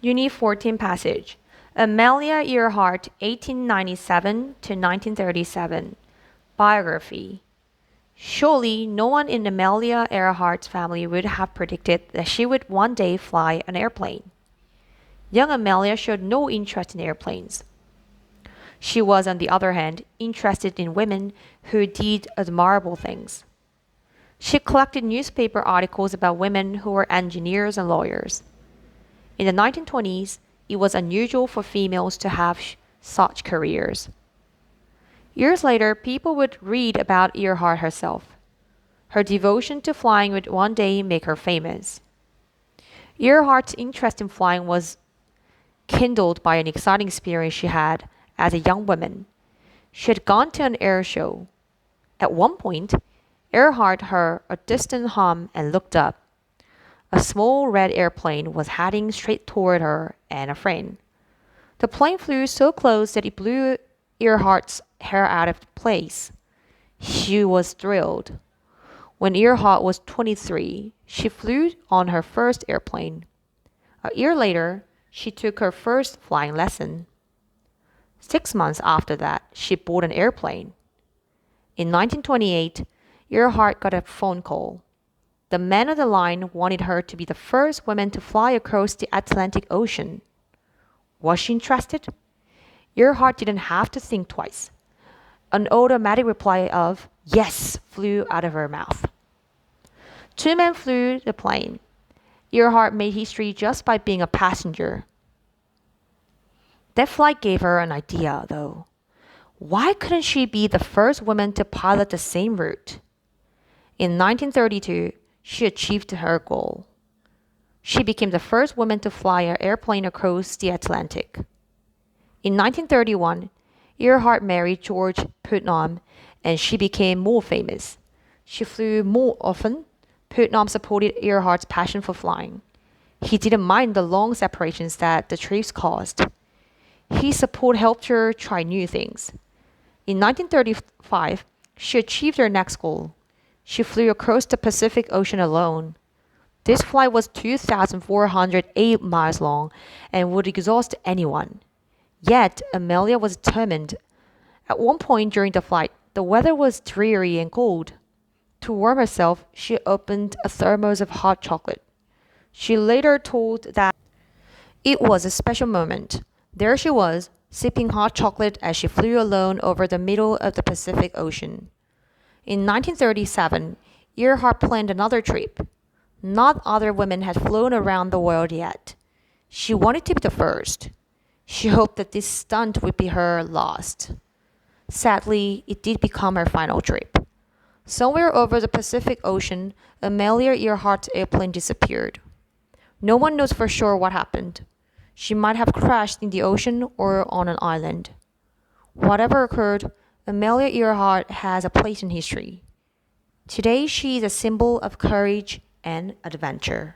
Unit 14 passage. Amelia Earhart, 1897 to 1937. Biography. Surely no one in Amelia Earhart's family would have predicted that she would one day fly an airplane. Young Amelia showed no interest in airplanes. She was, on the other hand, interested in women who did admirable things. She collected newspaper articles about women who were engineers and lawyers. In the 1920s, it was unusual for females to have such careers. Years later, people would read about Earhart herself. Her devotion to flying would one day make her famous. Earhart's interest in flying was kindled by an exciting experience she had as a young woman. She had gone to an air show. At one point, Earhart heard a distant hum and looked up. A small red airplane was heading straight toward her and a friend. The plane flew so close that it blew Earhart's hair out of place. She was thrilled. When Earhart was 23, she flew on her first airplane. A year later, she took her first flying lesson. 6 months after that, she bought an airplane. In 1928, Earhart got a phone call. The man on the line wanted her to be the first woman to fly across the Atlantic Ocean. Was she interested? Earhart didn't have to think twice. An automatic reply of yes flew out of her mouth. 2 men flew the plane. Earhart made history just by being a passenger. That flight gave her an idea, though. Why couldn't she be the first woman to pilot the same route? In 1932, she achieved her goal. She became the first woman to fly an airplane across the Atlantic. In 1931, Earhart married George Putnam, and she became more famous. She flew more often. Putnam supported Earhart's passion for flying. He didn't mind the long separations that the trips caused. His support helped her try new things. In 1935, she achieved her next goal. She flew across the Pacific Ocean alone. This flight was 2,408 miles long and would exhaust anyone. Yet, Amelia was determined. At one point during the flight, the weather was dreary and cold. To warm herself, she opened a thermos of hot chocolate. She later told that it was a special moment. There she was, sipping hot chocolate as she flew alone over the middle of the Pacific Ocean. In 1937, Earhart planned another trip. Not other women had flown around the world yet. She wanted to be the first. She hoped that this stunt would be her last. Sadly, it did become her final trip. Somewhere over the Pacific Ocean, Amelia Earhart's airplane disappeared. No one knows for sure what happened. She might have crashed in the ocean or on an island. Whatever occurred, Amelia Earhart has a place in history. Today, she is a symbol of courage and adventure.